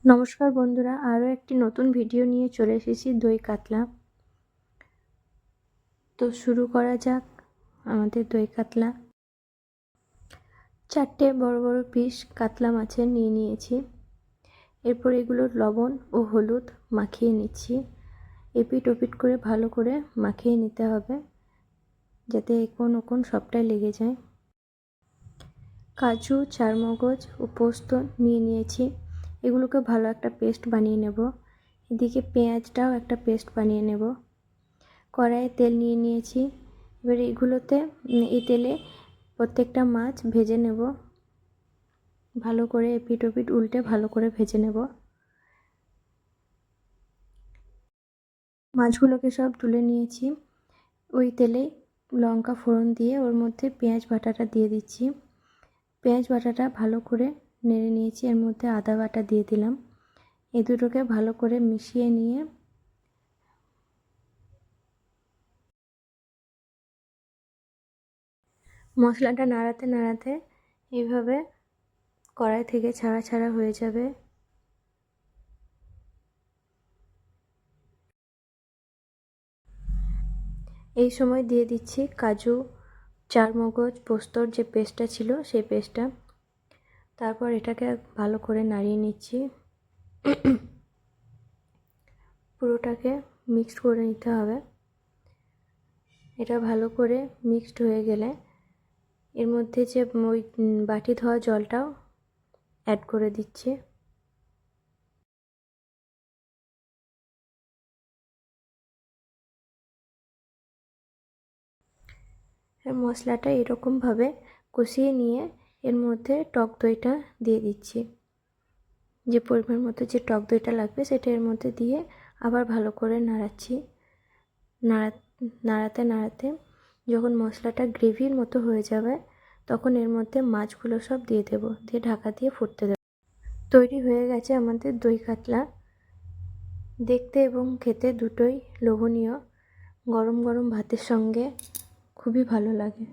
নমস্কার বন্ধুরা, আরও একটি নতুন ভিডিও নিয়ে চলে এসেছি দই কাতলা। তো শুরু করা যাক আমাদের দই কাতলা। 4টে বড় বড় পিস কাতলা মাছের নিয়ে নিয়েছি। এরপর এগুলোর লবণ ও হলুদ মাখিয়ে নিচ্ছি। এপিট ওপিট করে ভালো করে মাখিয়ে নিতে হবে, যাতে কোন ওকন সবটাই লেগে যায়। কাজু, চারমগজ ও পোস্ত নিয়ে নিয়েছি। এগুলোকে ভালো একটা পেস্ট বানিয়ে নেব। এদিকে পেঁয়াজটাও একটা পেস্ট বানিয়ে নেব। কড়াইয়ে তেল নিয়ে নিয়েছি। এবার এগুলোতে এই তেলে প্রত্যেকটা মাছ ভেজে নেব। ভালো করে এপিট ওপিট উল্টে ভালো করে ভেজে নেব। মাছগুলোকে সব তুলে নিয়েছি। ওই তেলেই লঙ্কা ফোড়ন দিয়ে ওর মধ্যে পেঁয়াজ বাটাটা দিয়ে দিচ্ছি। পেঁয়াজ বাটাটা ভালো করে নেড়ে নিয়েছি। এর মধ্যে আদা বাটা দিয়ে দিলাম। এই দুটোকে ভালো করে মিশিয়ে নিয়ে মশলাটা নাড়াতে নাড়াতে এইভাবে কড়াই থেকে ছাড়া ছাড়া হয়ে যাবে। এই সময় দিয়ে দিচ্ছি কাজু, চারমগজ, পোস্তর যে পেস্টটা ছিল সেই পেস্টটা। তারপর এটাকে ভালো করে নাড়িয়ে নিচ্ছি। পুরোটাকে মিক্সড করে নিতে হবে। এটা ভালো করে মিক্সড হয়ে গেলে এর মধ্যে যে ওই বাটি ধোয়া জলটাও অ্যাড করে দিচ্ছি। মশলাটা এরকমভাবে কষিয়ে নিয়ে এর মধ্যে টক দইটা দিয়ে দিচ্ছি। যে পরিমাণ মতো যে টক দইটা লাগবে সেটা এর মধ্যে দিয়ে আবার ভালো করে নাড়াচ্ছি। নাড়াতে নাড়াতে যখন মশলাটা গ্রেভির মতো হয়ে যাবে তখন এর মধ্যে মাছগুলো সব দিয়ে দেব, দিয়ে ঢাকা দিয়ে ফুটতে দেব। তৈরি হয়ে গেছে আমাদের দই কাতলা। দেখতে এবং খেতে দুটোই লোভনীয়। গরম গরম ভাতের সঙ্গে খুবই ভালো লাগে।